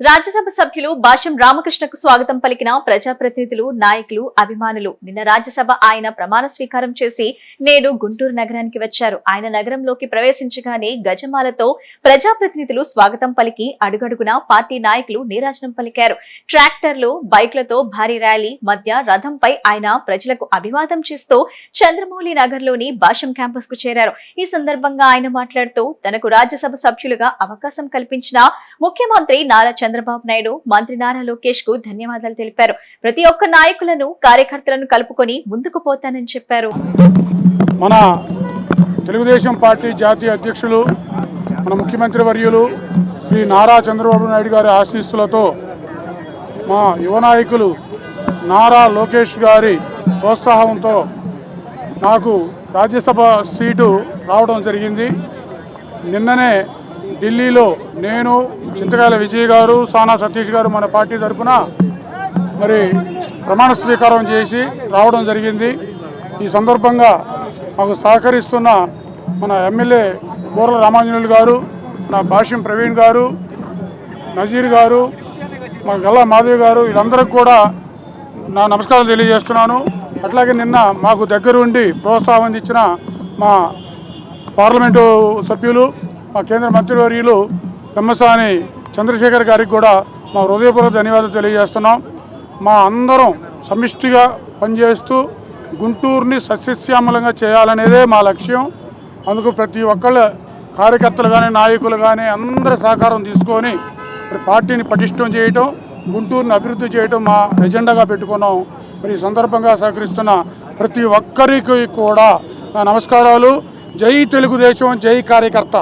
రాజ్యసభ సభ్యులు భాష్యం రామకృష్ణకు స్వాగతం పలికిన ప్రజాప్రతినిధులు, నాయకులు, అభిమానులు. నిన్న రాజ్యసభ ఆయన ప్రమాణ స్వీకారం చేసి నేడు గుంటూరు నగరానికి వచ్చారు. ఆయన నగరంలోకి ప్రవేశించగానే గజమాలతో ప్రజాప్రతినిధులు స్వాగతం పలికి అడుగడుగునా పార్టీ నాయకులు నీరాజనం పలికారు. ట్రాక్టర్లు, బైక్లతో భారీ ర్యాలీ మధ్య రథంపై ఆయన ప్రజలకు అభివాదం చేస్తూ చంద్రమౌళి నగర్లోని భాష్యం క్యాంపస్ కు చేరారు. ఈ సందర్భంగా ఆయన మాట్లాడుతూ తనకు రాజ్యసభ సభ్యులుగా అవకాశం కల్పించిన ముఖ్యమంత్రి నారా చంద్రబాబు నాయుడు, మంత్రి నారా లోకేష్ కు ధన్యవాదాలు తెలిపారు. ప్రతి ఒక్క నాయకులను, కార్యకర్తలను కలుపుకొని ముందుకు పోతానని చెప్పారు. మన తెలుగుదేశం పార్టీ జాతీయ అధ్యక్షులు, మన ముఖ్యమంత్రి వర్యులు శ్రీ నారా చంద్రబాబు నాయుడు గారి ఆశీస్సులతో మా యువ నాయకులు నారా లోకేష్ గారి ప్రోత్సాహంతో నాకు రాజ్యసభ సీటు రావడం జరిగింది. నిన్ననే ఢిల్లీలో నేను, చింతకాయల విజయ్ గారు, సానా సతీష్ గారు మన పార్టీ తరఫున మరి ప్రమాణ స్వీకారం చేసి రావడం జరిగింది. ఈ సందర్భంగా మాకు సహకరిస్తున్న మన ఎమ్మెల్యే బూర్ల రామాంజనేయులు గారు, మన భాష్యం ప్రవీణ్ గారు, నజీర్ గారు, మన గల్లా మాధవి గారు, వీళ్ళందరికీ కూడా నా నమస్కారం తెలియజేస్తున్నాను. అట్లాగే నిన్న మాకు దగ్గరుండి ప్రోత్సాహం ఇచ్చిన మా పార్లమెంటు సభ్యులు, మా కేంద్ర మంత్రివర్యులు పెమ్మసాని చంద్రశేఖర్ గారికి కూడా మా హృదయపూర్వక ధన్యవాదాలు తెలియజేస్తున్నాం. మా అందరం సమిష్టిగా పనిచేస్తూ గుంటూరుని సస్యశ్యామలంగా చేయాలనేదే మా లక్ష్యం. అందుకు ప్రతి ఒక్కళ్ళ కార్యకర్తలు కానీ, నాయకులు కానీ అందరి సహకారం తీసుకొని పార్టీని పటిష్టం చేయటం, గుంటూరుని అభివృద్ధి చేయటం మా ఎజెండాగా పెట్టుకున్నాం. మరి ఈ సందర్భంగా సహకరిస్తున్న ప్రతి ఒక్కరికి కూడా నా నమస్కారాలు. జై తెలుగుదేశం, జై కార్యకర్త.